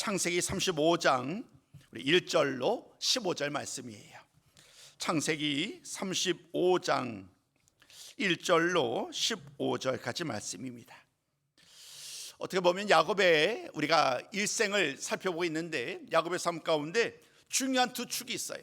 창세기 35장 1절로 15절 말씀이에요. 창세기 35장 1절로 15절까지 말씀입니다. 어떻게 보면 야곱의 우리가 일생을 살펴보고 있는데, 야곱의 삶 가운데 중요한 두 축이 있어요.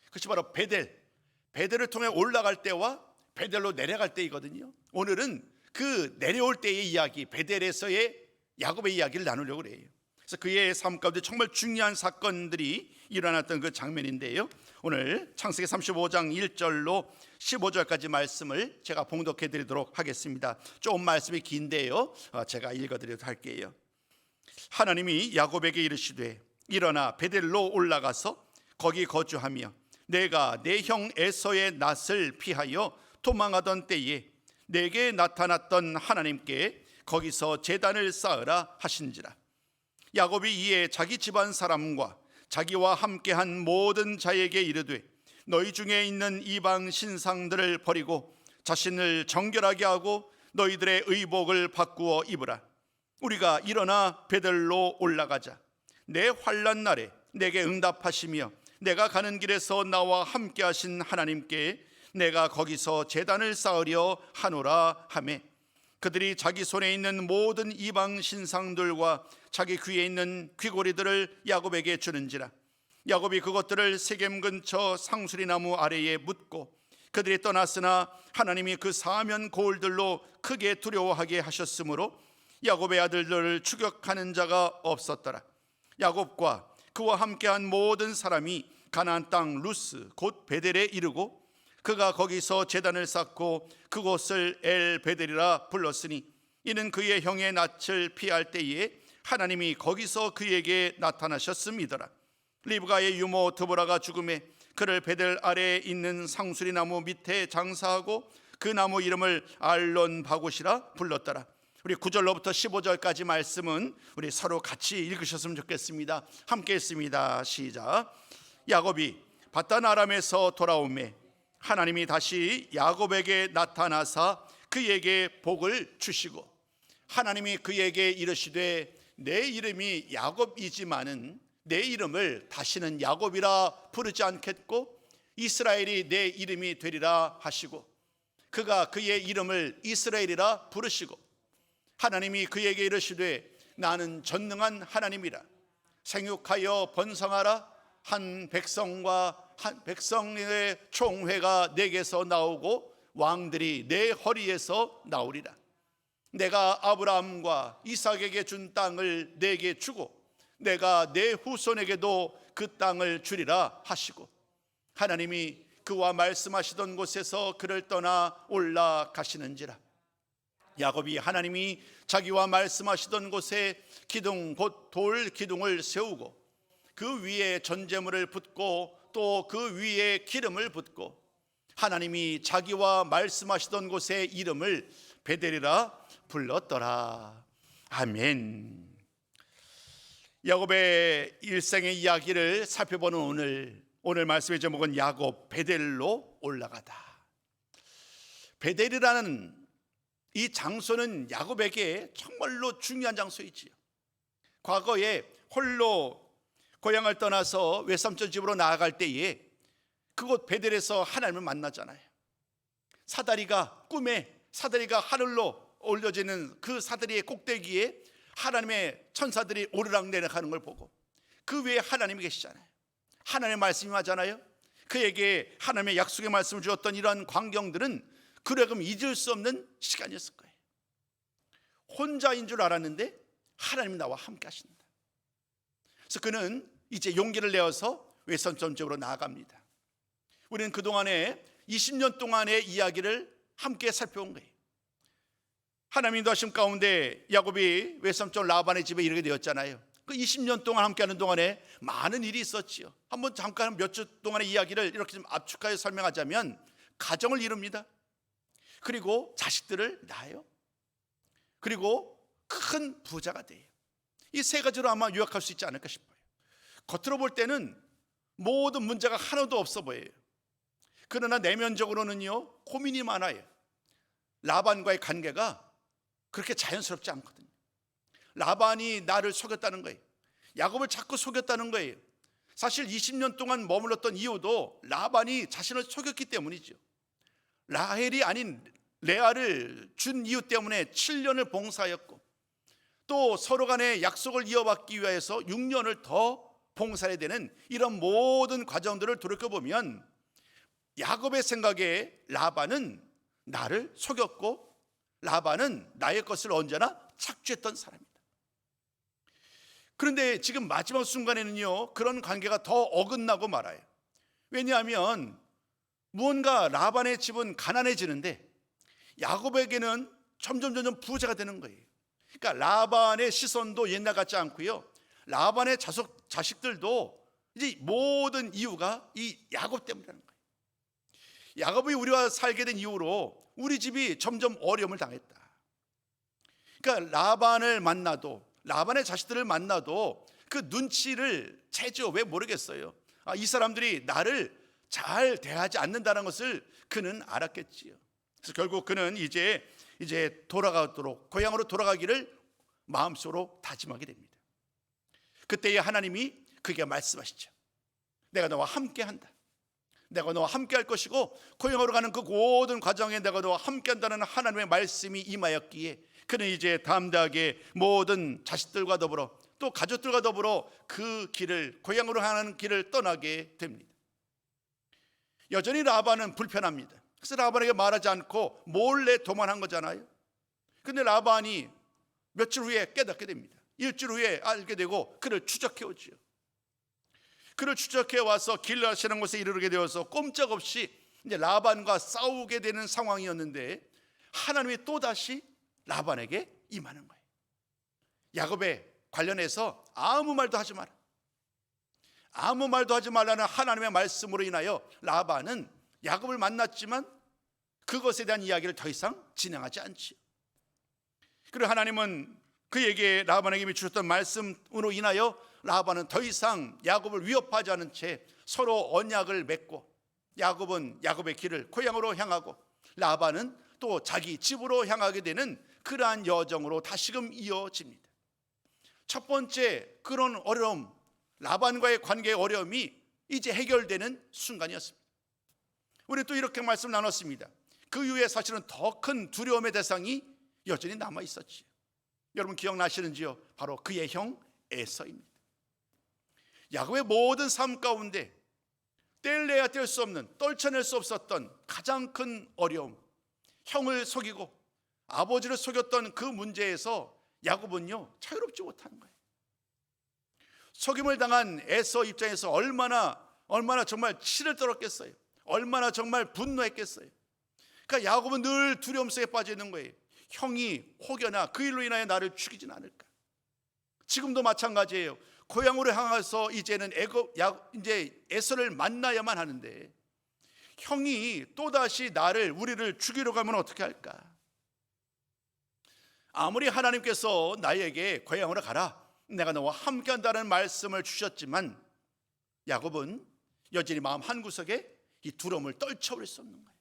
그것이 바로 베델을 통해 올라갈 때와 베델로 내려갈 때이거든요. 오늘은 그 내려올 때의 이야기, 베델에서의 야곱의 이야기를 나누려고 해요. 그래서 그의 삶 가운데 정말 중요한 사건들이 일어났던 그 장면인데요, 오늘 창세기 35장 1절로 15절까지 말씀을 제가 봉독해 드리도록 하겠습니다. 좀 말씀이 긴데요, 제가 읽어드리도록 할게요. 하나님이 야곱에게 이르시되 일어나 베델로 올라가서 거기 거주하며 내가 내 형 에서의 낯을 피하여 도망하던 때에 내게 나타났던 하나님께 거기서 제단을 쌓으라 하신지라. 야곱이 이에 자기 집안 사람과 자기와 함께한 모든 자에게 이르되 너희 중에 있는 이방 신상들을 버리고 자신을 정결하게 하고 너희들의 의복을 바꾸어 입으라. 우리가 일어나 베델로 올라가자. 내 환난 날에 내게 응답하시며 내가 가는 길에서 나와 함께 하신 하나님께 내가 거기서 제단을 쌓으려 하노라 하매, 그들이 자기 손에 있는 모든 이방 신상들과 자기 귀에 있는 귀고리들을 야곱에게 주는지라. 야곱이 그것들을 세겜 근처 상수리 나무 아래에 묻고 그들이 떠났으나 하나님이 그 사면 고을들로 크게 두려워하게 하셨으므로 야곱의 아들들을 추격하는 자가 없었더라. 야곱과 그와 함께한 모든 사람이 가나안 땅 루스 곧 베델에 이르고 그가 거기서 제단을 쌓고 그곳을 엘 베델이라 불렀으니 이는 그의 형의 낯을 피할 때에 하나님이 거기서 그에게 나타나셨음이더라. 리브가의 유모 드보라가 죽음에 그를 베델 아래에 있는 상수리 나무 밑에 장사하고 그 나무 이름을 알론 바굿이라 불렀더라. 우리 9절로부터 15절까지 말씀은 우리 서로 같이 읽으셨으면 좋겠습니다. 함께 읽습니다. 시작. 야곱이 바단 아람에서 돌아오매 하나님이 다시 야곱에게 나타나사 그에게 복을 주시고, 하나님이 그에게 이르시되 내 이름이 야곱이지만은 내 이름을 다시는 야곱이라 부르지 않겠고 이스라엘이 내 이름이 되리라 하시고, 그가 그의 이름을 이스라엘이라 부르시고, 하나님이 그에게 이르시되 나는 전능한 하나님이라. 생육하여 번성하라. 한 백성과 한 백성의 총회가 내게서 나오고 왕들이 내 허리에서 나오리라. 내가 아브라함과 이삭에게 준 땅을 내게 주고 내가 내 후손에게도 그 땅을 주리라 하시고, 하나님이 그와 말씀하시던 곳에서 그를 떠나 올라가시는지라. 야곱이 하나님이 자기와 말씀하시던 곳에 기둥 곧 돌 기둥을 세우고 그 위에 전제물을 붓고 또 그 위에 기름을 붓고 하나님이 자기와 말씀하시던 곳의 이름을 베델이라 불렀더라. 아멘. 야곱의 일생의 이야기를 살펴보는 오늘 말씀의 제목은 야곱 베델로 올라가다. 베델이라는 이 장소는 야곱에게 정말로 중요한 장소이지요. 과거에 홀로 고향을 떠나서 외삼촌 집으로 나아갈 때에 그곳 베델에서 하나님을 만나잖아요. 꿈에 사다리가 하늘로 올려지는 그 사다리의 꼭대기에 하나님의 천사들이 오르락내리락 하는 걸 보고 그 위에 하나님이 계시잖아요. 하나님의 말씀이 하잖아요. 그에게 하나님의 약속의 말씀을 주었던 이러한 광경들은 그러금 잊을 수 없는 시간이었을 거예요. 혼자인 줄 알았는데 하나님이 나와 함께 하신다. 그래서 그는 이제 용기를 내어서 외삼촌 집으로 나아갑니다. 우리는 그동안에 20년 동안의 이야기를 함께 살펴본 거예요. 하나님 인도하심 가운데 야곱이 외삼촌 라반의 집에 이르게 되었잖아요. 그 20년 동안 함께하는 동안에 많은 일이 있었지요. 한번 잠깐 몇 주 동안의 이야기를 이렇게 좀 압축하여 설명하자면, 가정을 이룹니다. 그리고 자식들을 낳아요. 그리고 큰 부자가 돼요. 이 세 가지로 아마 요약할 수 있지 않을까 싶어요. 겉으로 볼 때는 모든 문제가 하나도 없어 보여요. 그러나 내면적으로는요, 고민이 많아요. 라반과의 관계가 그렇게 자연스럽지 않거든요. 라반이 나를 속였다는 거예요. 야곱을 자꾸 속였다는 거예요. 사실 20년 동안 머물렀던 이유도 라반이 자신을 속였기 때문이죠. 라헬이 아닌 레아를 준 이유 때문에 7년을 봉사하였고, 또 서로 간의 약속을 이어받기 위해서 6년을 더 봉사해야 되는 이런 모든 과정들을 돌이켜보면 야곱의 생각에 라반은 나를 속였고 라반은 나의 것을 언제나 착취했던 사람입니다. 그런데 지금 마지막 순간에는요, 그런 관계가 더 어긋나고 말아요. 왜냐하면 무언가 라반의 집은 가난해지는데 야곱에게는 점점 부자가 되는 거예요. 그러니까 라반의 시선도 옛날 같지 않고요, 라반의 자식들도 이제 모든 이유가 이 야곱 때문이라는 거예요. 야곱이 우리와 살게 된 이후로 우리 집이 점점 어려움을 당했다. 그러니까 라반을 만나도, 라반의 자식들을 만나도 그 눈치를 채죠. 왜 모르겠어요. 이 사람들이 나를 잘 대하지 않는다는 것을 그는 알았겠지요. 그래서 결국 그는 이제 돌아가도록, 고향으로 돌아가기를 마음속으로 다짐하게 됩니다. 그때에 하나님이 그에게 말씀하시죠. 내가 너와 함께한다. 내가 너와 함께할 것이고 고향으로 가는 그 모든 과정에 내가 너와 함께한다는 하나님의 말씀이 임하였기에 그는 이제 담대하게 모든 자식들과 더불어 또 가족들과 더불어 그 길을, 고향으로 가는 길을 떠나게 됩니다. 여전히 라반은 불편합니다. 그래서 라반에게 말하지 않고 몰래 도망한 거잖아요. 근데 라반이 며칠 후에 깨닫게 됩니다. 일주일 후에 알게 되고 그를 추적해 오지요. 그를 추적해 와서 길르앗이라는 곳에 이르게 되어서 꼼짝없이 이제 라반과 싸우게 되는 상황이었는데 하나님이 또다시 라반에게 임하는 거예요. 야곱에 관련해서 아무 말도 하지 마라. 아무 말도 하지 말라는 하나님의 말씀으로 인하여 라반은 야곱을 만났지만 그것에 대한 이야기를 더 이상 진행하지 않지요. 그리고 하나님은 그에게, 라반에게 주셨던 말씀으로 인하여 라반은 더 이상 야곱을 위협하지 않은 채 서로 언약을 맺고, 야곱은 야곱의 길을 고향으로 향하고 라반은 또 자기 집으로 향하게 되는 그러한 여정으로 다시금 이어집니다. 첫 번째 그런 어려움, 라반과의 관계의 어려움이 이제 해결되는 순간이었습니다. 우리 또 이렇게 말씀 나눴습니다. 그 이후에 사실은 더 큰 두려움의 대상이 여전히 남아 있었지요. 여러분 기억나시는지요? 바로 그의 형 에서입니다. 야곱의 모든 삶 가운데 뗄래야 뗄 수 없는, 떨쳐낼 수 없었던 가장 큰 어려움, 형을 속이고 아버지를 속였던 그 문제에서 야곱은요 자유롭지 못하는 거예요. 속임을 당한 에서 입장에서 얼마나 정말 치를 떨었겠어요. 얼마나 정말 분노했겠어요. 그러니까 야곱은 늘 두려움 속에 빠져 있는 거예요. 형이 혹여나 그 일로 인하여 나를 죽이진 않을까. 지금도 마찬가지예요. 고향으로 향해서 이제는 이제 에서를 만나야만 하는데 형이 또다시 우리를 죽이러 가면 어떻게 할까? 아무리 하나님께서 나에게 고향으로 가라, 내가 너와 함께한다는 말씀을 주셨지만 야곱은 여전히 마음 한구석에 이 두려움을 떨쳐버릴 수 없는 거예요.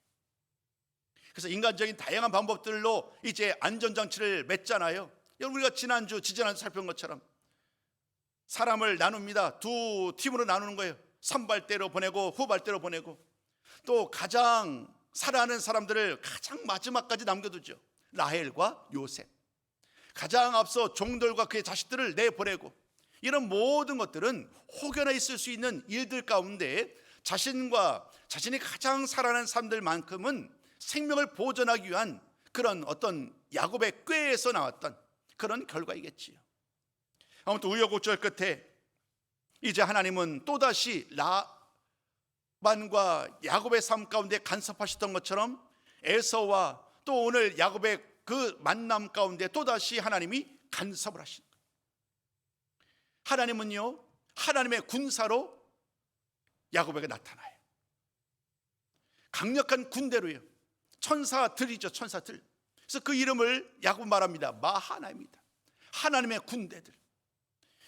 그래서 인간적인 다양한 방법들로 이제 안전장치를 맺잖아요. 여러분, 우리가 지난주 살펴본 것처럼 사람을 나눕니다. 두 팀으로 나누는 거예요. 선발대로 보내고 후발대로 보내고, 또 가장 사랑하는 사람들을 가장 마지막까지 남겨두죠. 라헬과 요셉. 가장 앞서 종들과 그의 자식들을 내보내고, 이런 모든 것들은 혹여나 있을 수 있는 일들 가운데 자신이 가장 사랑하는 사람들만큼은 생명을 보존하기 위한 그런 어떤 야곱의 꾀에서 나왔던 그런 결과이겠지요. 아무튼 우여곡절 끝에 이제 하나님은 또다시 라반과 야곱의 삶 가운데 간섭하셨던 것처럼 에서와 또 오늘 야곱의 그 만남 가운데 또다시 하나님이 간섭을 하신 거예요. 하나님은요, 하나님의 군사로 야곱에게 나타나요. 강력한 군대로요. 천사들이죠, 천사들. 그래서 그 이름을 야곱 말합니다. 마하나입니다. 하나님의 군대들.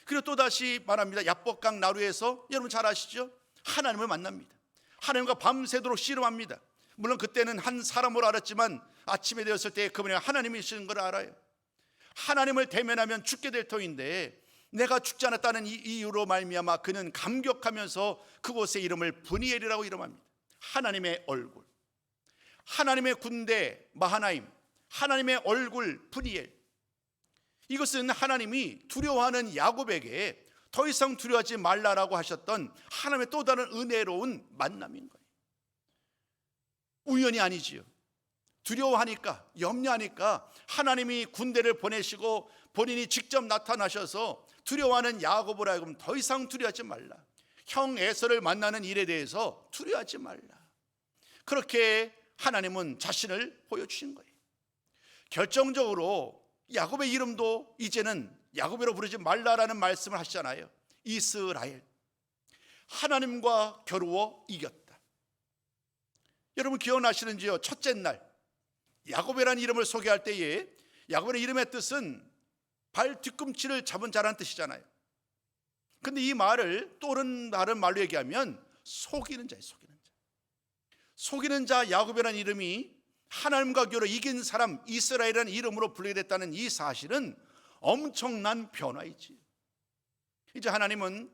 그리고 또다시 말합니다. 야복강 나루에서, 여러분 잘 아시죠? 하나님을 만납니다. 하나님과 밤새도록 씨름합니다. 물론 그때는 한 사람으로 알았지만 아침에 되었을 때 그분이 하나님이시는 걸 알아요. 하나님을 대면하면 죽게 될 터인데 내가 죽지 않았다는 이유로 말미암아 그는 감격하면서 그곳의 이름을 브니엘이라고 이름합니다. 하나님의 얼굴, 하나님의 군대 마하나임, 하나님의 얼굴 브니엘. 이것은 하나님이 두려워하는 야곱에게 더 이상 두려워하지 말라라고 하셨던 하나님의 또 다른 은혜로운 만남인 거예요. 우연이 아니지요. 두려워하니까, 염려하니까 하나님이 군대를 보내시고 본인이 직접 나타나셔서 두려워하는 야곱을 하여금 더 이상 두려워하지 말라, 형 에서를 만나는 일에 대해서 두려워하지 말라, 그렇게 하나님은 자신을 보여주신 거예요. 결정적으로 야곱의 이름도 이제는 야곱이라고 부르지 말라라는 말씀을 하시잖아요. 이스라엘, 하나님과 겨루어 이겼다. 여러분 기억나시는지요? 첫째 날 야곱이라는 이름을 소개할 때에 야곱의 이름의 뜻은 발 뒤꿈치를 잡은 자라는 뜻이잖아요. 근데 이 말을 또 다른 말로 얘기하면 속이는 자예요. 속이는 자 야곱이라는 이름이 하나님과 겨루 이긴 사람 이스라엘이라는 이름으로 불리게 됐다는 이 사실은 엄청난 변화이지. 이제 하나님은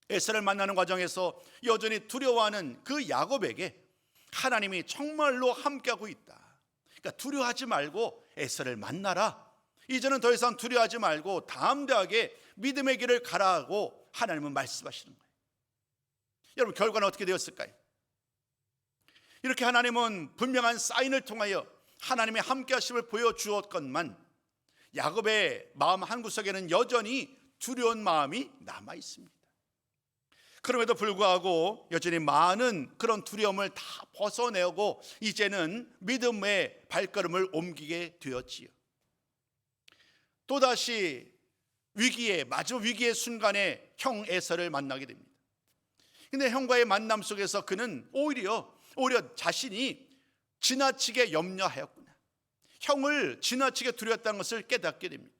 에서를 만나는 과정에서 여전히 두려워하는 그 야곱에게 하나님이 정말로 함께하고 있다. 그러니까 두려워하지 말고 에서를 만나라. 이제는 더 이상 두려워하지 말고 담대하게 믿음의 길을 가라고 하나님은 말씀하시는 거예요. 여러분 결과는 어떻게 되었을까요? 이렇게 하나님은 분명한 사인을 통하여 하나님의 함께하심을 보여주었건만 야곱의 마음 한구석에는 여전히 두려운 마음이 남아 있습니다. 그럼에도 불구하고 여전히 많은 그런 두려움을 다 벗어내고 이제는 믿음의 발걸음을 옮기게 되었지요. 또다시 마지막 위기의 순간에 형 에서를 만나게 됩니다. 근데 형과의 만남 속에서 그는 오히려 자신이 지나치게 염려하였구나, 형을 지나치게 두려웠다는 것을 깨닫게 됩니다.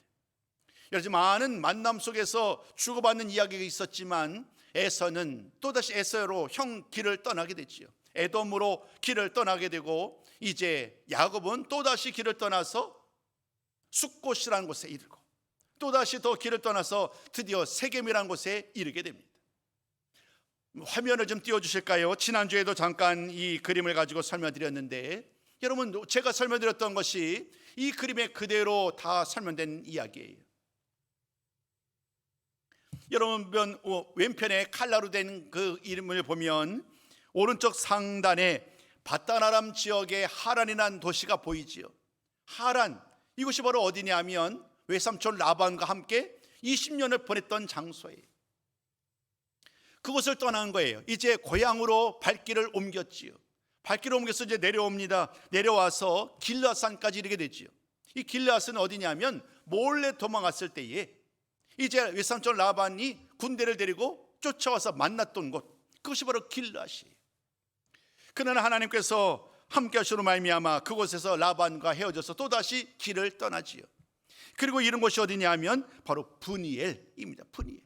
여러 많은 만남 속에서 주고받는 이야기가 있었지만 에서는 또다시 에서로 형 길을 떠나게 되지요. 에돔으로 길을 떠나게 되고 이제 야곱은 또다시 길을 떠나서 숫곳이라는 곳에 이르고 또다시 더 길을 떠나서 드디어 세겜이라는 곳에 이르게 됩니다. 화면을 좀 띄워주실까요? 지난주에도 잠깐 이 그림을 가지고 설명드렸는데 여러분 제가 설명드렸던 것이 이 그림에 그대로 다 설명된 이야기예요. 여러분 왼편에 칼라로 된 그 이름을 보면 오른쪽 상단에 바단 아람 지역의 하란이라는 도시가 보이지요. 하란, 이곳이 바로 어디냐면 외삼촌 라반과 함께 20년을 보냈던 장소예요. 그곳을 떠난 거예요. 이제 고향으로 발길을 옮겼지요. 발길을 옮겨서 이제 내려옵니다. 내려와서 길앗산까지 이르게 되지요. 이 길앗은 어디냐면 몰래 도망갔을 때에 이제 외삼촌 라반이 군대를 데리고 쫓아와서 만났던 곳, 그것이 바로 길앗이에요. 그러나 하나님께서 함께 하시로 말미암아 그곳에서 라반과 헤어져서 또다시 길을 떠나지요. 그리고 이런 곳이 어디냐면 바로 브니엘입니다. 브니엘.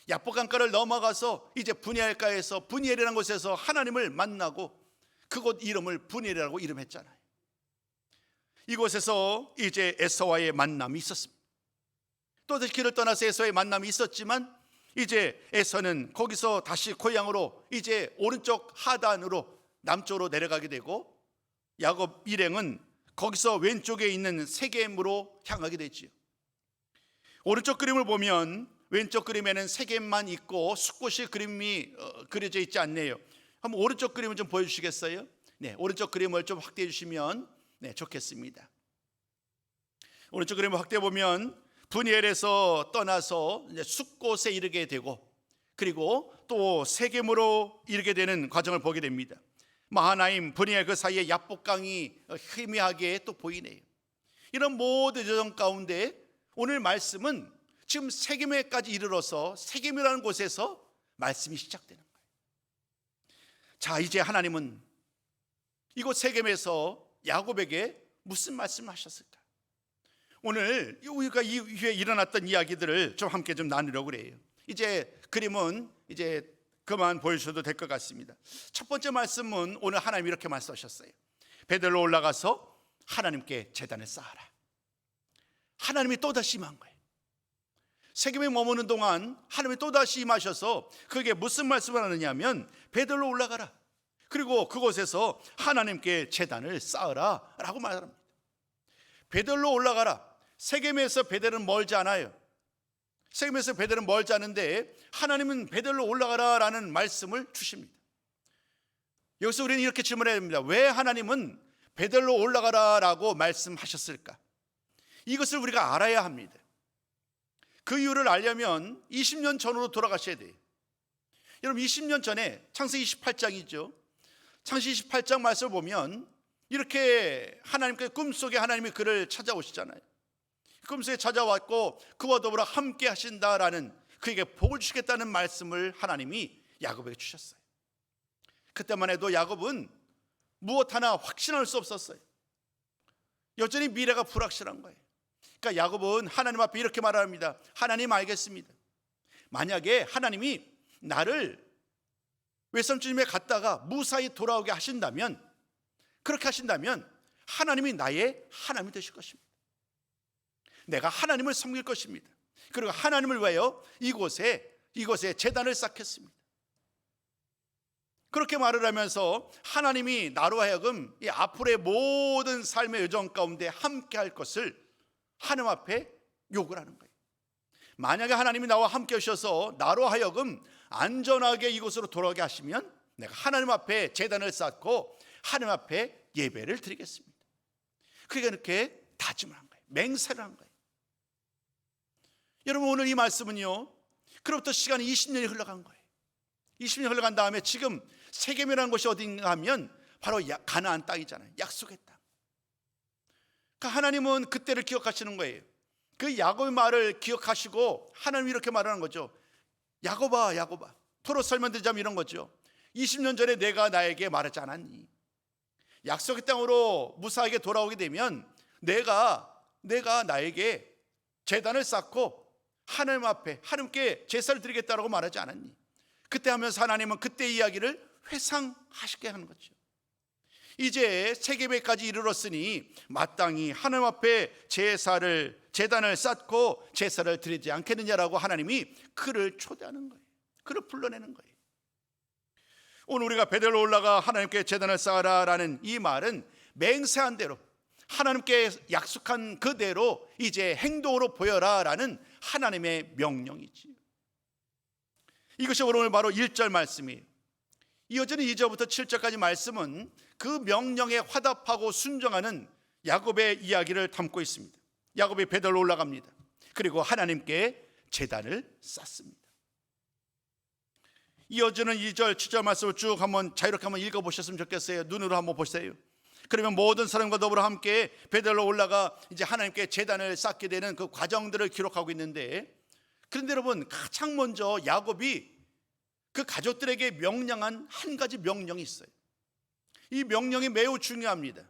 야복강가를 넘어가서 이제 브니엘가에서 브니엘이라는 곳에서 하나님을 만나고 그곳 이름을 브니엘이라고 이름했잖아요. 이곳에서 이제 에서와의 만남이 있었습니다. 또다시 길을 떠나서 에서의 만남이 있었지만 이제 에서는 거기서 다시 고향으로 이제 오른쪽 하단으로 남쪽으로 내려가게 되고 야곱 일행은 거기서 왼쪽에 있는 세겜으로 향하게 되지요. 오른쪽 그림을 보면 왼쪽 그림에는 세겜만 있고 숫곳이 그림이 그려져 있지 않네요. 한번 오른쪽 그림을 좀 보여주시겠어요? 네, 오른쪽 그림을 좀 확대해 주시면 좋겠습니다. 오른쪽 그림을 확대해 보면 브니엘에서 떠나서 숫곳에 이르게 되고 그리고 또 세겜으로 이르게 되는 과정을 보게 됩니다. 마하나임, 브니엘 그 사이에 야복강이 희미하게 또 보이네요. 이런 모든 여정 가운데 오늘 말씀은 지금 세겜에까지 이르러서 세겜이라는 곳에서 말씀이 시작되는 거예요. 자, 이제 하나님은 이곳 세겜에서 야곱에게 무슨 말씀을 하셨을까? 오늘 우리가 이후에 일어났던 이야기들을 좀 함께 좀 나누려고 그래요. 이제 그림은 이제 그만 보여주셔도 될 것 같습니다. 첫 번째 말씀은 오늘 하나님이 이렇게 말씀하셨어요. 베들로 올라가서 하나님께 제단을 쌓아라. 하나님이 또다시 임한 거예요. 세겜에 머무는 동안 하나님이 또다시 임하셔서 그게 무슨 말씀을 하느냐면 베델로 올라가라, 그리고 그곳에서 하나님께 제단을 쌓으라 라고 말합니다. 베델로 올라가라. 세겜에서 베델은 멀지 않아요. 세겜에서 베델은 멀지 않은데 하나님은 베델로 올라가라 라는 말씀을 주십니다. 여기서 우리는 이렇게 질문해야 됩니다. 왜 하나님은 베델로 올라가라 라고 말씀하셨을까? 이것을 우리가 알아야 합니다. 그 이유를 알려면 20년 전으로 돌아가셔야 돼요. 여러분, 20년 전에 창세기 28장이죠. 창세기 28장 말씀을 보면 이렇게 하나님께 꿈속에 하나님이 그를 찾아오시잖아요. 꿈속에 찾아왔고 그와 더불어 함께 하신다라는, 그에게 복을 주시겠다는 말씀을 하나님이 야곱에게 주셨어요. 그때만 해도 야곱은 무엇 하나 확신할 수 없었어요. 여전히 미래가 불확실한 거예요. 그러니까 야곱은 하나님 앞에 이렇게 말합니다. 하나님, 알겠습니다. 만약에 하나님이 나를 외삼촌집에 갔다가 무사히 돌아오게 하신다면, 그렇게 하신다면 하나님이 나의 하나님이 되실 것입니다. 내가 하나님을 섬길 것입니다. 그리고 하나님을 위하여 이곳에 제단을 쌓겠습니다. 그렇게 말을 하면서 하나님이 나로 하여금 이 앞으로의 모든 삶의 여정 가운데 함께 할 것을 하나님 앞에 요구를 하는 거예요. 만약에 하나님이 나와 함께 하셔서 나로 하여금 안전하게 이곳으로 돌아오게 하시면 내가 하나님 앞에 제단을 쌓고 하나님 앞에 예배를 드리겠습니다. 그러니까 이렇게 다짐을 한 거예요. 맹세를 한 거예요. 여러분, 오늘 이 말씀은요, 그로부터 시간이 20년이 흘러간 거예요. 20년이 흘러간 다음에 지금 세겜이라는 곳이 어딘가 하면 바로 가나안 땅이잖아요. 약속의 땅. 그러니까 하나님은 그때를 기억하시는 거예요. 그 야곱의 말을 기억하시고 하나님이 이렇게 말하는 거죠. 야곱아, 야곱아. 토로 설명드리자면 이런 거죠. 20년 전에 내가 나에게 말하지 않았니? 약속의 땅으로 무사하게 돌아오게 되면 내가 나에게 제단을 쌓고 하나님 앞에 하나님께 제사를 드리겠다라고 말하지 않았니? 그때 하면서 하나님은 그때 이야기를 회상하시게 하는 거죠. 이제 세겜에까지 이르렀으니 마땅히 하나님 앞에 제단을 쌓고 제사를 드리지 않겠느냐라고 하나님이 그를 초대하는 거예요. 그를 불러내는 거예요. 오늘 우리가 베델로 올라가 하나님께 제단을 쌓아라라는 이 말은 맹세한 대로, 하나님께 약속한 그대로 이제 행동으로 보여라라는 하나님의 명령이지. 이것이 오늘 바로 1절 말씀이에요. 이어지는 2절부터 7절까지 말씀은 그 명령에 화답하고 순종하는 야곱의 이야기를 담고 있습니다. 야곱이 베델로 올라갑니다. 그리고 하나님께 제단을 쌓습니다. 이어지는 2절, 7절 말씀을 쭉 한번 자유롭게 한번 읽어보셨으면 좋겠어요. 눈으로 한번 보세요. 그러면 모든 사람과 더불어 함께 베델로 올라가 이제 하나님께 제단을 쌓게 되는 그 과정들을 기록하고 있는데, 그런데 여러분, 가장 먼저 야곱이 그 가족들에게 명령한 한 가지 명령이 있어요. 이 명령이 매우 중요합니다.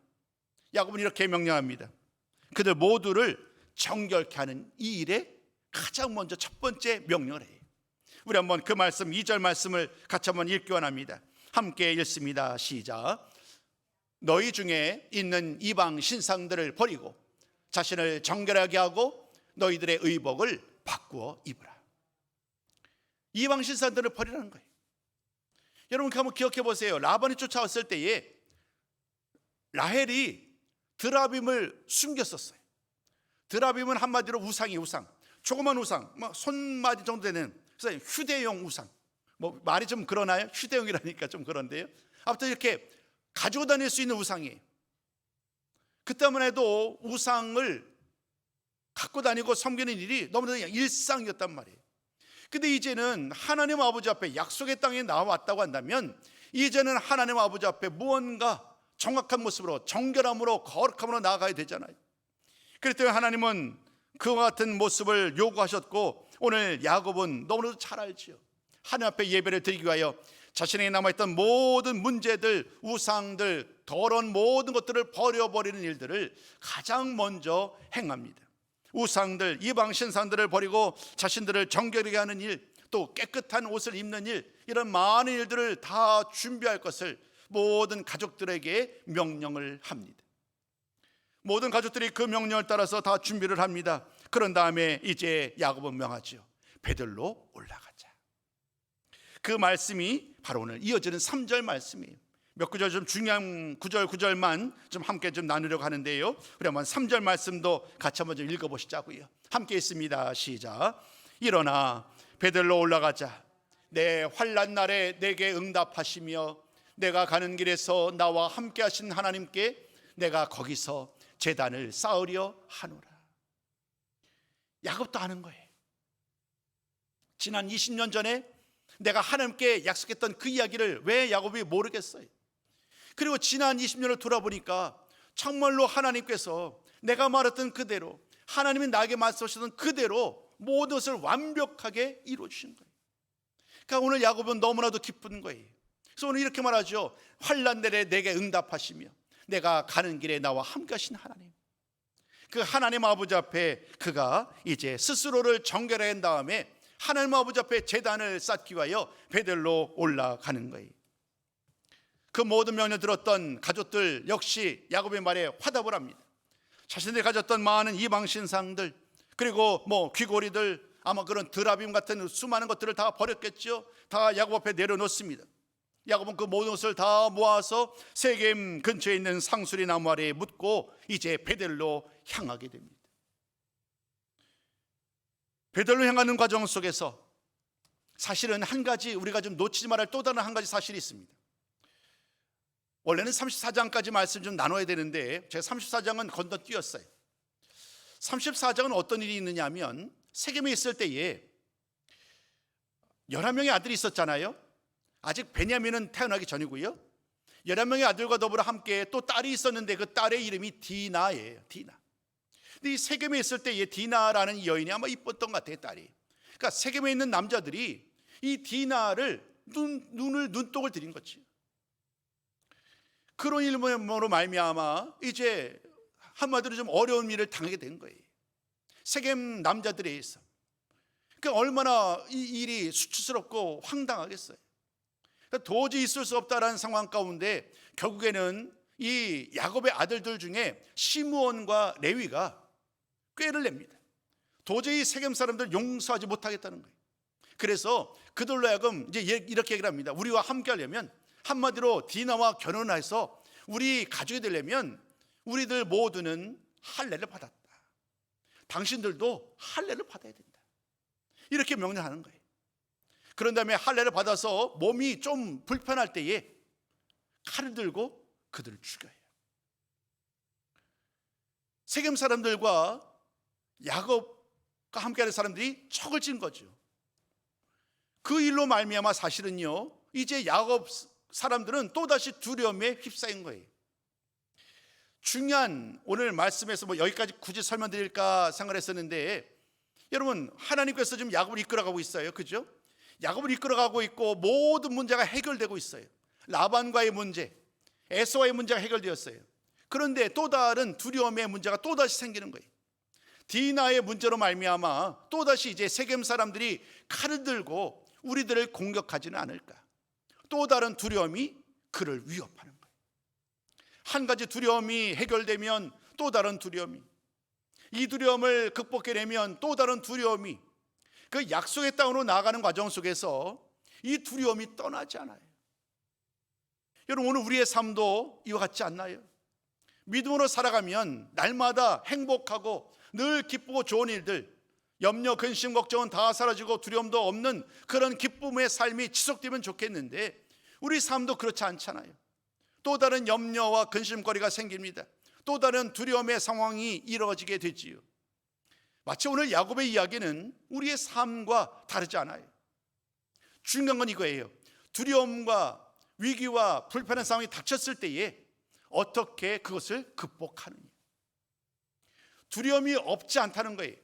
야곱은 이렇게 명령합니다. 그들 모두를 정결케 하는 이 일에 가장 먼저 첫 번째 명령을 해요. 우리 한번 그 말씀 2절 말씀을 같이 한번 읽기 원합니다. 함께 읽습니다. 시작. 너희 중에 있는 이방 신상들을 버리고 자신을 정결하게 하고 너희들의 의복을 바꾸어 입으라. 이방 신상들을 버리라는 거예요. 여러분, 한번 기억해 보세요. 라반이 쫓아왔을 때에 라헬이 드라빔을 숨겼었어요. 드라빔은 한마디로 우상이 우상, 조그만 우상, 손마디 정도 되는, 그래서 휴대용 우상. 말이 좀 그러나요? 휴대용이라니까 좀 그런데요. 아무튼 이렇게 가지고 다닐 수 있는 우상이에요. 그때만 해도 우상을 갖고 다니고 섬기는 일이 너무나 일상이었단 말이에요. 근데 이제는 하나님 아버지 앞에 약속의 땅에 나왔다고 한다면 이제는 하나님 아버지 앞에 무언가 정확한 모습으로, 정결함으로, 거룩함으로 나아가야 되잖아요. 그렇기 때문에 하나님은 그와 같은 모습을 요구하셨고, 오늘 야곱은 너무나도 잘 알지요. 하나님 앞에 예배를 드리기 위하여 자신에게 남아있던 모든 문제들, 우상들, 더러운 모든 것들을 버려버리는 일들을 가장 먼저 행합니다. 우상들, 이방 신상들을 버리고 자신들을 정결하게 하는 일, 또 깨끗한 옷을 입는 일, 이런 많은 일들을 다 준비할 것을 모든 가족들에게 명령을 합니다. 모든 가족들이 그 명령을 따라서 다 준비를 합니다. 그런 다음에 이제 야곱은 명하죠. 베들로 올라가자. 그 말씀이 바로 오늘 이어지는 3절 말씀이에요. 몇 구절 좀 중요한 구절만 좀 함께 좀 나누려고 하는데요. 우리 한번 3절 말씀도 같이 한번 좀 읽어보시자고요. 함께 있습니다. 시작. 일어나 베들로 올라가자. 내 환난 날에 내게 응답하시며 내가 가는 길에서 나와 함께 하신 하나님께 내가 거기서 제단을 쌓으려 하노라. 야곱도 아는 거예요. 지난 20년 전에 내가 하나님께 약속했던 그 이야기를 왜 야곱이 모르겠어요? 그리고 지난 20년을 돌아보니까 정말로 하나님께서 내가 말했던 그대로, 하나님이 나에게 말씀하셨던 그대로 모든 것을 완벽하게 이루어 주신 거예요. 그러니까 오늘 야곱은 너무나도 기쁜 거예요. 그래서 오늘 이렇게 말하죠. 환난 날에 내게 응답하시며 내가 가는 길에 나와 함께 하신 하나님. 그 하나님 아버지 앞에 그가 이제 스스로를 정결한 다음에 하나님 아버지 앞에 제단을 쌓기 위하여 베들로 올라가는 거예요. 그 모든 명령을 들었던 가족들 역시 야곱의 말에 화답을 합니다. 자신들이 가졌던 많은 이방 신상들, 그리고 귀고리들, 아마 그런 드라빔 같은 수많은 것들을 다 버렸겠죠. 다 야곱 앞에 내려놓습니다. 야곱은 그 모든 것을 다 모아서 세겜 근처에 있는 상수리 나무 아래에 묻고 이제 베들로 향하게 됩니다. 베들로 향하는 과정 속에서 사실은 한 가지 우리가 좀 놓치지 말할 또 다른 한 가지 사실이 있습니다. 원래는 34장까지 말씀 좀 나눠야 되는데 제가 34장은 건너뛰었어요. 34장은 어떤 일이 있느냐 하면 세겜에 있을 때에 11명의 아들이 있었잖아요. 아직 베냐민은 태어나기 전이고요. 11명의 아들과 더불어 함께 또 딸이 있었는데 그 딸의 이름이 디나예요. 디나. 근데 이 세겜에 있을 때에 디나라는 여인이 아마 이뻤던 것 같아요. 딸이. 그러니까 세겜에 있는 남자들이 이 디나를 눈독을 들인 거지. 그런 일로 말미암아 이제 한마디로 좀 어려운 일을 당하게 된 거예요. 세겜 남자들에 의해서. 그러니까 얼마나 이 일이 수치스럽고 황당하겠어요. 그러니까 도저히 있을 수 없다라는 상황 가운데 결국에는 이 야곱의 아들들 중에 시므온과 레위가 꾀를 냅니다. 도저히 세겜 사람들 용서하지 못하겠다는 거예요. 그래서 그들로 하여금 이제 이렇게 얘기를 합니다. 우리와 함께 하려면, 한마디로 디나와 결혼해서 우리 가족이 되려면 우리들 모두는 할례를 받았다. 당신들도 할례를 받아야 된다. 이렇게 명령하는 거예요. 그런 다음에 할례를 받아서 몸이 좀 불편할 때에 칼을 들고 그들을 죽여요. 세겜 사람들과 야곱과 함께하는 사람들이 척을 진 거죠. 그 일로 말미암아 사실은요, 이제 야곱 사람들은 또다시 두려움에 휩싸인 거예요. 중요한 오늘 말씀에서 여기까지 굳이 설명드릴까 생각했었는데, 여러분 하나님께서 지금 야곱을 이끌어가고 있어요. 그죠? 야곱을 이끌어가고 있고 모든 문제가 해결되고 있어요. 라반과의 문제, 에서와의 문제가 해결되었어요. 그런데 또 다른 두려움의 문제가 또다시 생기는 거예요. 디나의 문제로 말미암아 또다시 이제 세겜 사람들이 칼을 들고 우리들을 공격하지는 않을까. 또 다른 두려움이 그를 위협하는 거예요. 한 가지 두려움이 해결되면 또 다른 두려움이, 이 두려움을 극복해내면 또 다른 두려움이, 그 약속의 땅으로 나아가는 과정 속에서 이 두려움이 떠나지 않아요. 여러분 오늘 우리의 삶도 이와 같지 않나요? 믿음으로 살아가면 날마다 행복하고 늘 기쁘고 좋은 일들, 염려, 근심, 걱정은 다 사라지고 두려움도 없는 그런 기쁨의 삶이 지속되면 좋겠는데 우리 삶도 그렇지 않잖아요. 또 다른 염려와 근심거리가 생깁니다. 또 다른 두려움의 상황이 이루어지게 되지요. 마치 오늘 야곱의 이야기는 우리의 삶과 다르지 않아요. 중요한 건 이거예요. 두려움과 위기와 불편한 상황이 닥쳤을 때에 어떻게 그것을 극복하느냐. 두려움이 없지 않다는 거예요.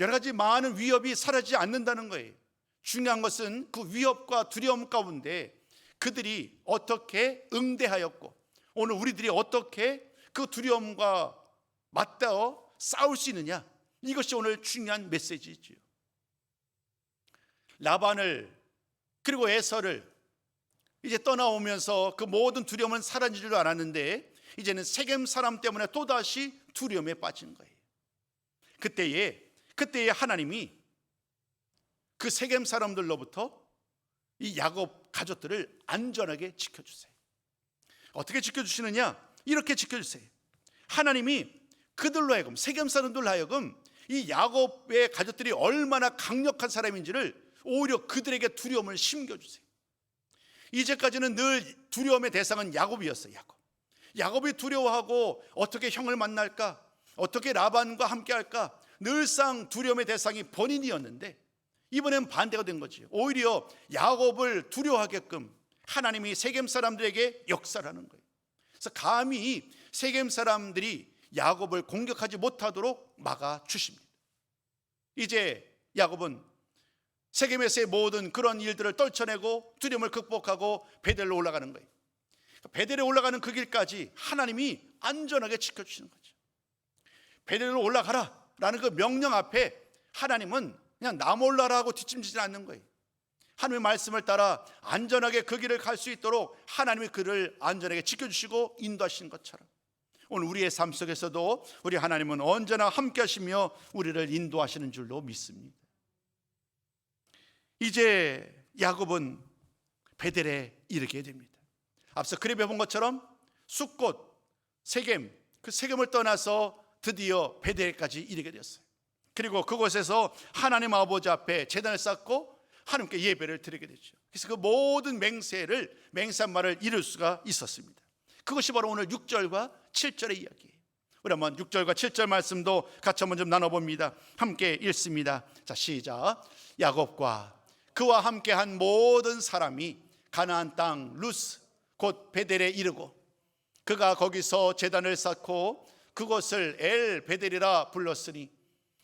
여러 가지 많은 위협이 사라지지 않는다는 거예요. 중요한 것은 그 위협과 두려움 가운데 그들이 어떻게 응대하였고 오늘 우리들이 어떻게 그 두려움과 맞닿아 싸울 수 있느냐, 이것이 오늘 중요한 메시지지요. 라반을 그리고 에서를 이제 떠나오면서 그 모든 두려움은 사라질 줄 알았는데 이제는 세겜 사람 때문에 또다시 두려움에 빠진 거예요. 그때에 하나님이 그 세겜 사람들로부터 이 야곱 가족들을 안전하게 지켜주세요. 어떻게 지켜주시느냐? 이렇게 지켜주세요. 하나님이 그들로 하여금, 세겜 사람들로 하여금 이 야곱의 가족들이 얼마나 강력한 사람인지를 오히려 그들에게 두려움을 심겨주세요. 이제까지는 늘 두려움의 대상은 야곱이었어요. 야곱이 두려워하고 어떻게 형을 만날까, 어떻게 라반과 함께 할까, 늘상 두려움의 대상이 본인이었는데 이번엔 반대가 된 거지. 오히려 야곱을 두려워하게끔 하나님이 세겜 사람들에게 역사하는 거예요. 그래서 감히 세겜 사람들이 야곱을 공격하지 못하도록 막아주십니다. 이제 야곱은 세겜에서의 모든 그런 일들을 떨쳐내고 두려움을 극복하고 베델로 올라가는 거예요. 베델에 올라가는 그 길까지 하나님이 안전하게 지켜주시는 거죠. 베델로 올라가라 라는 그 명령 앞에 하나님은 그냥 나 몰라라 하고 뒷짐지지 않는 거예요. 하나님의 말씀을 따라 안전하게 그 길을 갈 수 있도록 하나님이 그를 안전하게 지켜주시고 인도하시는 것처럼 오늘 우리의 삶 속에서도 우리 하나님은 언제나 함께 하시며 우리를 인도하시는 줄로 믿습니다. 이제 야곱은 베델에 이르게 됩니다. 앞서 그래 본 것처럼 숫곳, 세겜, 그 세겜을 떠나서 드디어 베델까지 이르게 되었어요. 그리고 그곳에서 하나님 아버지 앞에 제단을 쌓고 하나님께 예배를 드리게 되죠. 그래서 그 모든 맹세한 말을 이룰 수가 있었습니다. 그것이 바로 오늘 6절과 7절의 이야기예요. 우리 한번 6절과 7절 말씀도 같이 한번 좀 나눠봅니다. 함께 읽습니다. 자, 시작. 야곱과 그와 함께한 모든 사람이 가나안 땅 루스 곧 베델에 이르고 그가 거기서 제단을 쌓고 그곳을 엘 베델이라 불렀으니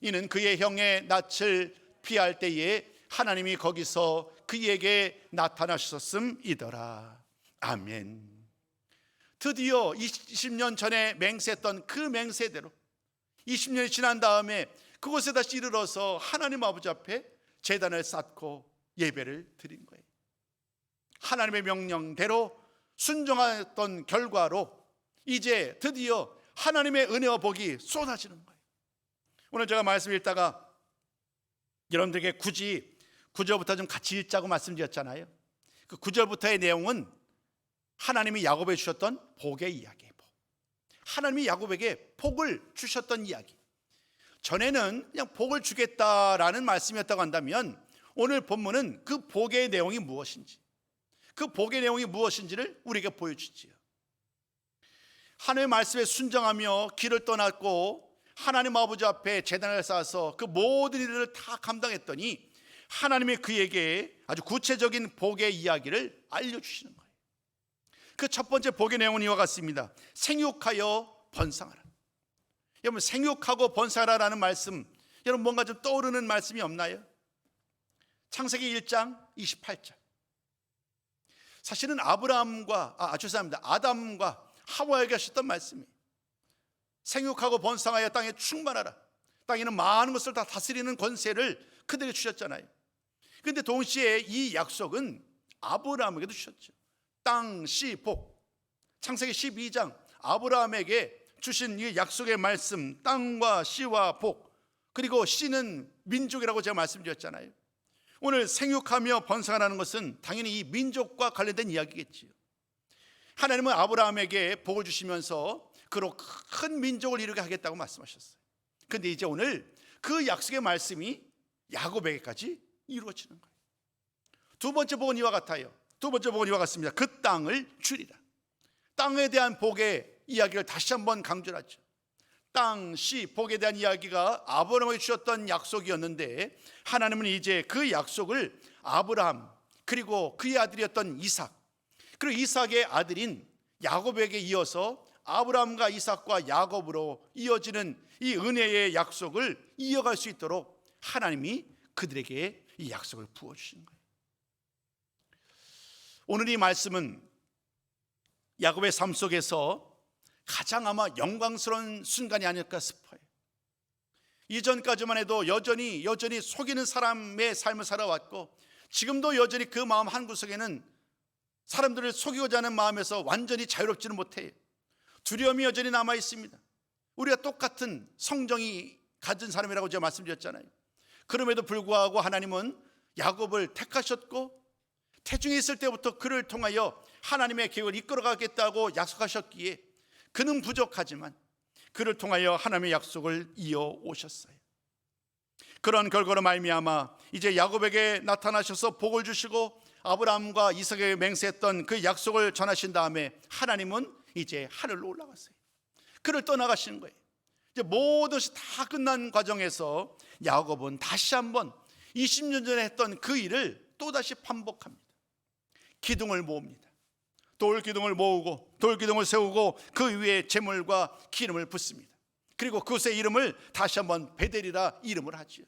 이는 그의 형의 낯을 피할 때에 하나님이 거기서 그에게 나타나셨음이더라. 아멘. 드디어 20년 전에 맹세했던 그 맹세대로 20년이 지난 다음에 그곳에 다시 이르러서 하나님 아버지 앞에 제단을 쌓고 예배를 드린 거예요. 하나님의 명령대로 순종했던 결과로 이제 드디어 하나님의 은혜와 복이 쏟아지는 거예요. 오늘 제가 말씀 읽다가 여러분들에게 굳이 9절부터 좀 같이 읽자고 말씀드렸잖아요. 그 9절부터의 내용은 하나님이 야곱에게 주셨던 복의 이야기예요. 하나님이 야곱에게 복을 주셨던 이야기. 전에는 그냥 복을 주겠다라는 말씀이었다고 한다면 오늘 본문은 그 복의 내용이 무엇인지, 그 복의 내용이 무엇인지를 우리에게 보여주지요. 하나님의 말씀에 순종하며 길을 떠났고 하나님 아버지 앞에 제단을 쌓아서 그 모든 일을 다 감당했더니 하나님이 그에게 아주 구체적인 복의 이야기를 알려주시는 거예요. 그 첫 번째 복의 내용은 이와 같습니다. 생육하여 번성하라. 여러분, 생육하고 번성하라라는 말씀, 여러분 뭔가 좀 떠오르는 말씀이 없나요? 창세기 1장 28절. 사실은 아담과 하와에게 하셨던 말씀이에요. 생육하고 번성하여 땅에 충만하라. 땅에는 많은 것을 다 다스리는 권세를 그들에게 주셨잖아요. 그런데 동시에 이 약속은 아브라함에게도 주셨죠. 땅, 씨, 복. 창세기 12장 아브라함에게 주신 이 약속의 말씀, 땅과 씨와 복, 그리고 씨는 민족이라고 제가 말씀드렸잖아요. 오늘 생육하며 번성하라는 것은 당연히 이 민족과 관련된 이야기겠지요. 하나님은 아브라함에게 복을 주시면서 그로 큰 민족을 이루게 하겠다고 말씀하셨어요. 그런데 이제 오늘 그 약속의 말씀이 야곱에게까지 이루어지는 거예요. 두 번째 복은 이와 같아요. 두 번째 복은 이와 같습니다. 그 땅을 주리라. 땅에 대한 복의 이야기를 다시 한번 강조하죠. 땅, 씨, 복에 대한 이야기가 아브라함에게 주셨던 약속이었는데 하나님은 이제 그 약속을 아브라함 그리고 그의 아들이었던 이삭 그리고 이삭의 아들인 야곱에게 이어서 아브라함과 이삭과 야곱으로 이어지는 이 은혜의 약속을 이어갈 수 있도록 하나님이 그들에게 이 약속을 부어주신 거예요. 오늘 이 말씀은 야곱의 삶 속에서 가장 아마 영광스러운 순간이 아닐까 싶어요. 이전까지만 해도 여전히 속이는 사람의 삶을 살아왔고 지금도 여전히 그 마음 한구석에는 사람들을 속이고자 하는 마음에서 완전히 자유롭지는 못해요. 두려움이 여전히 남아 있습니다. 우리가 똑같은 성정이 가진 사람이라고 제가 말씀드렸잖아요. 그럼에도 불구하고 하나님은 야곱을 택하셨고 태중에 있을 때부터 그를 통하여 하나님의 계획을 이끌어가겠다고 약속하셨기에 그는 부족하지만 그를 통하여 하나님의 약속을 이어오셨어요. 그런 결과로 말미암아 이제 야곱에게 나타나셔서 복을 주시고 아브라함과 이삭에게 맹세했던 그 약속을 전하신 다음에 하나님은 이제 하늘로 올라갔어요. 그를 떠나가시는 거예요. 이제 모든 것이 다 끝난 과정에서 야곱은 다시 한번 20년 전에 했던 그 일을 또다시 반복합니다. 기둥을 모읍니다. 돌기둥을 모으고 돌기둥을 세우고 그 위에 제물과 기름을 붓습니다. 그리고 그곳의 이름을 다시 한번 베델이라 이름을 하지요.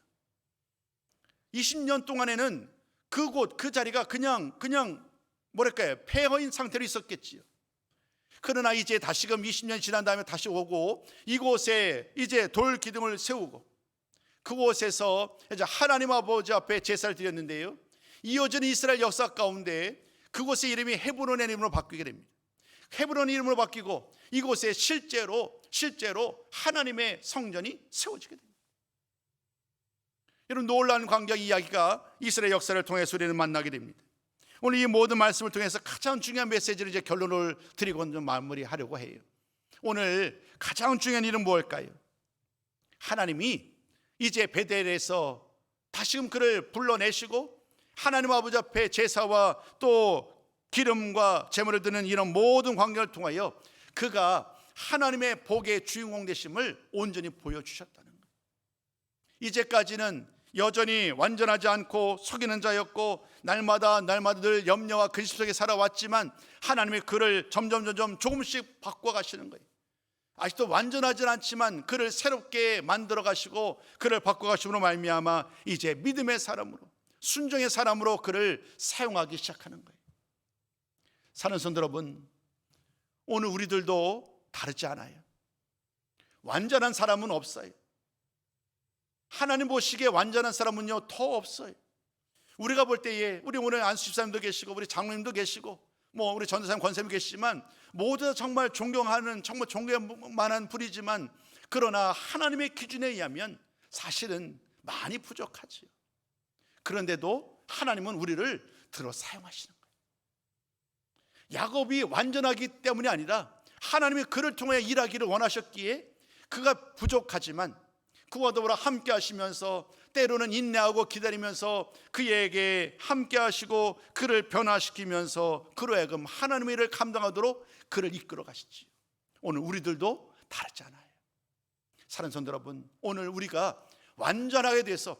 20년 동안에는 그곳 그 자리가 그냥 뭐랄까요, 폐허인 상태로 있었겠지요. 그러나 이제 다시금 20년이 지난 다음에 다시 오고 이곳에 이제 돌기둥을 세우고 그곳에서 이제 하나님 아버지 앞에 제사를 드렸는데요, 이어지는 이스라엘 역사 가운데 그곳의 이름이 헤브론의 이름으로 바뀌게 됩니다. 헤브론 이름으로 바뀌고 이곳에 실제로 하나님의 성전이 세워지게 됩니다. 이런 놀라운 광경 이야기가 이스라엘 역사를 통해서 우리는 만나게 됩니다. 오늘 이 모든 말씀을 통해서 가장 중요한 메시지를 이제 결론을 드리고 좀 마무리하려고 해요. 오늘 가장 중요한 일은 무엇일까요? 하나님이 이제 베델에서 다시금 그를 불러내시고 하나님 아버지 앞에 제사와 또 기름과 제물을 드는 이런 모든 광경을 통하여 그가 하나님의 복의 주인공 되심을 온전히 보여주셨다는 거예요. 이제까지는 여전히 완전하지 않고 속이는 자였고 날마다 늘 염려와 근심 속에 살아왔지만 하나님이 그를 점점 조금씩 바꿔가시는 거예요. 아직도 완전하진 않지만 그를 새롭게 만들어 가시고 그를 바꿔가심으로 말미암아 이제 믿음의 사람으로, 순종의 사람으로 그를 사용하기 시작하는 거예요. 사는 성도 여러분, 오늘 우리들도 다르지 않아요. 완전한 사람은 없어요. 하나님 보시기에 완전한 사람은요 더 없어요. 우리가 볼 때에 우리 오늘 안수 집사님도 계시고 우리 장로님도 계시고 뭐 우리 전도사님 권사님도 계시지만 모두 다 정말 존경하는, 정말 존경할 만한 분이지만 그러나 하나님의 기준에 의하면 사실은 많이 부족하지요. 그런데도 하나님은 우리를 들어 사용하시는 거예요. 야곱이 완전하기 때문이 아니라 하나님이 그를 통해 일하기를 원하셨기에 그가 부족하지만 그와 더불어 함께 하시면서 때로는 인내하고 기다리면서 그에게 함께 하시고 그를 변화시키면서 그로 하여금 하나님의 일을 감당하도록 그를 이끌어 가시지요. 오늘 우리들도 다르잖아요. 사랑하는 성도 여러분, 오늘 우리가 완전하게 돼서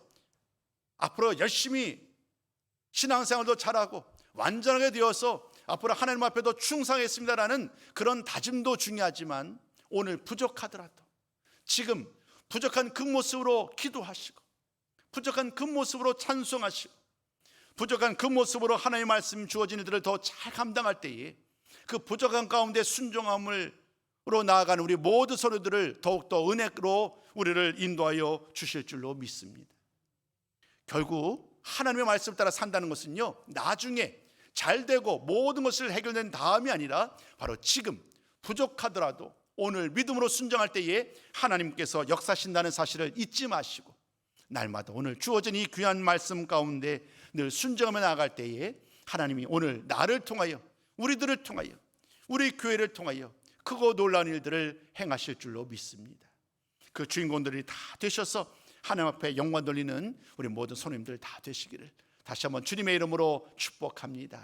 앞으로 열심히 신앙생활도 잘하고 완전하게 되어서 앞으로 하나님 앞에도 충성하겠습니다라는 그런 다짐도 중요하지만 오늘 부족하더라도 지금 부족한 그 모습으로 기도하시고 부족한 그 모습으로 찬송하시고 부족한 그 모습으로 하나님의 말씀 주어진 일들을 더 잘 감당할 때에 그 부족한 가운데 순종함으로 나아가는 우리 모든 성도들을 더욱더 은혜로 우리를 인도하여 주실 줄로 믿습니다. 결국 하나님의 말씀을 따라 산다는 것은요, 나중에 잘 되고 모든 것을 해결된 다음이 아니라 바로 지금 부족하더라도 오늘 믿음으로 순종할 때에 하나님께서 역사하신다는 사실을 잊지 마시고 날마다 오늘 주어진 이 귀한 말씀 가운데 늘 순종하며 나아갈 때에 하나님이 오늘 나를 통하여, 우리들을 통하여, 우리 교회를 통하여 크고 놀라운 일들을 행하실 줄로 믿습니다. 그 주인공들이 다 되셔서 하나님 앞에 영광 돌리는 우리 모든 손님들 다 되시기를 다시 한번 주님의 이름으로 축복합니다.